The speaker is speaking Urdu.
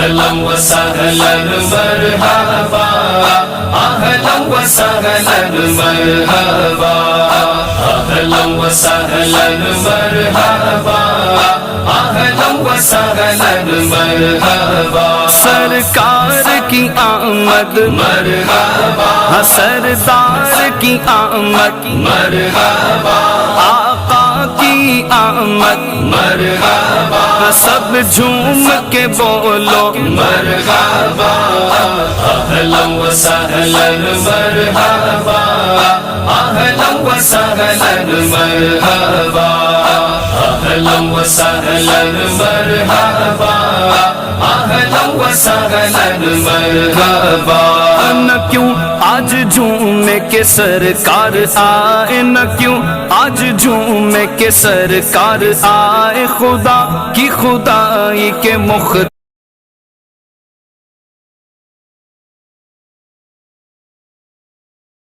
اهلا وسهلا مرحبا اهلا وسهلا مرحبا اهلا وسهلا مرحبا اهلا وسهلا مرحبا سرکار کی آمد مرحبا ہاں سردار کی آمد مرحبا آقا کی آمد مرحبا ہاں سب جھوم کے بولو مرحبا اهلا وسهلا مرحبا اهلا وسهلا مرحبا اهلا وسهلا مرحبا اهلا وسهلا مرحبا نہ کیوں آج جھومے کے سرکار آئے، نہ کیوں آج جھومے کے سرکار آئے، خدا کی خدائی کے مختار